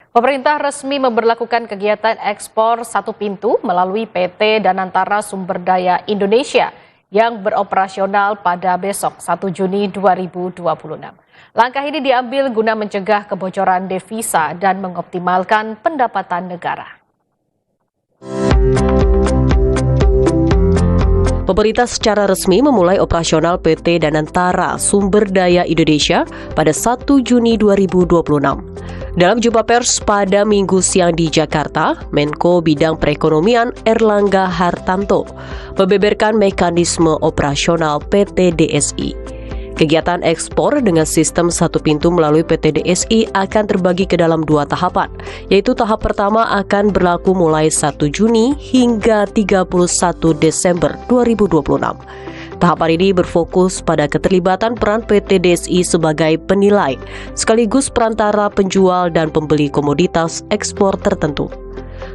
Pemerintah resmi memberlakukan kegiatan ekspor satu pintu melalui PT Danantara Sumber Daya Indonesia yang beroperasional pada besok 1 Juni 2026. Langkah ini diambil guna mencegah kebocoran devisa dan mengoptimalkan pendapatan negara. Pemerintah secara resmi memulai operasional PT Danantara Sumber Daya Indonesia pada 1 Juni 2026. Dalam jumpa pers pada Minggu siang di Jakarta, Menko Bidang Perekonomian Erlangga Hartanto membeberkan mekanisme operasional PT DSI. Kegiatan ekspor dengan sistem satu pintu melalui PT DSI akan terbagi ke dalam 2 tahapan, yaitu tahap pertama akan berlaku mulai 1 Juni hingga 31 Desember 2026. Tahapan ini berfokus pada keterlibatan peran PT DSI sebagai penilai, sekaligus perantara penjual dan pembeli komoditas ekspor tertentu.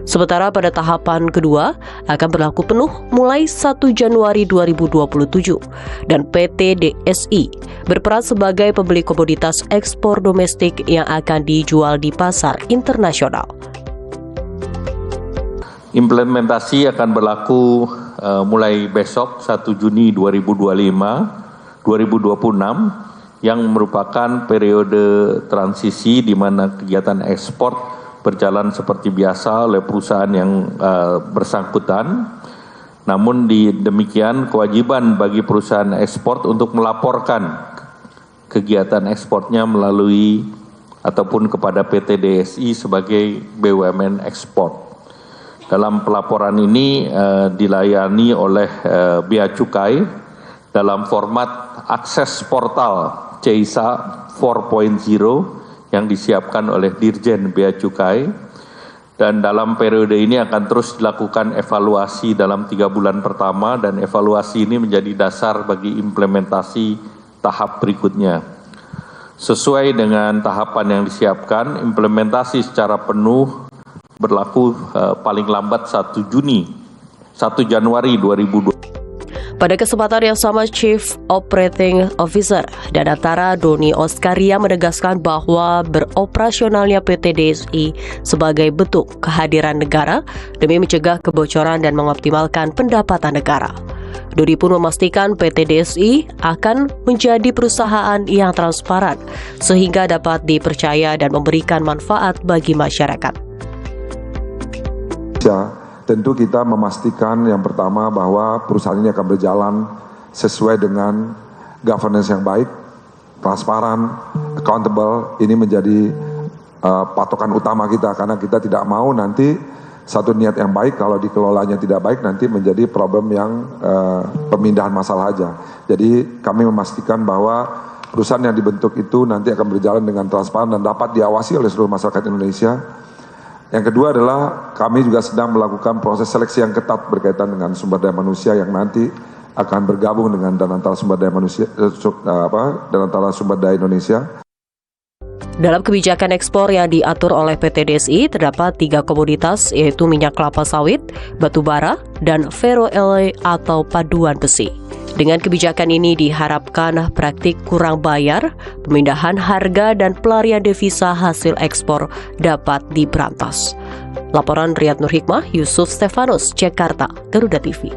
Sementara pada tahapan kedua akan berlaku penuh mulai 1 Januari 2027 dan PT DSI berperan sebagai pembeli komoditas ekspor domestik yang akan dijual di pasar internasional. Implementasi akan berlaku mulai besok 1 Juni 2026 yang merupakan periode transisi di mana kegiatan ekspor berjalan seperti biasa oleh perusahaan yang bersangkutan. Namun demikian kewajiban bagi perusahaan ekspor untuk melaporkan kegiatan ekspornya melalui ataupun kepada PT DSI sebagai BUMN ekspor. Dalam pelaporan ini dilayani oleh Bea Cukai dalam format akses portal CISA 4.0 yang disiapkan oleh Dirjen Bea Cukai, dan dalam periode ini akan terus dilakukan evaluasi dalam 3 bulan pertama, dan evaluasi ini menjadi dasar bagi implementasi tahap berikutnya. Sesuai dengan tahapan yang disiapkan, implementasi secara penuh berlaku paling lambat 1 Januari 2020. Pada kesempatan yang sama, Chief Operating Officer Danantara Doni Oskaria menegaskan bahwa beroperasionalnya PT DSI sebagai bentuk kehadiran negara demi mencegah kebocoran dan mengoptimalkan pendapatan negara. Doni pun memastikan PT DSI akan menjadi perusahaan yang transparan sehingga dapat dipercaya dan memberikan manfaat bagi masyarakat. Tentu kita memastikan yang pertama bahwa perusahaan ini akan berjalan sesuai dengan governance yang baik, transparan, accountable. Ini menjadi patokan utama kita, karena kita tidak mau nanti satu niat yang baik kalau dikelolanya tidak baik nanti menjadi problem yang pemindahan masalah aja. Jadi kami memastikan bahwa perusahaan yang dibentuk itu nanti akan berjalan dengan transparan dan dapat diawasi oleh seluruh masyarakat Indonesia. Yang kedua adalah kami juga sedang melakukan proses seleksi yang ketat berkaitan dengan sumber daya manusia yang nanti akan bergabung dengan Danantara Sumber Daya Indonesia. Dalam kebijakan ekspor yang diatur oleh PT DSI terdapat 3 komoditas, yaitu minyak kelapa sawit, batu bara, dan ferroalloy atau paduan besi. Dengan kebijakan ini diharapkan praktik kurang bayar, pemindahan harga, dan pelarian devisa hasil ekspor dapat diberantas. Laporan Riyad Nur Hikmah, Yusuf Stefanus, Jakarta, Garuda TV.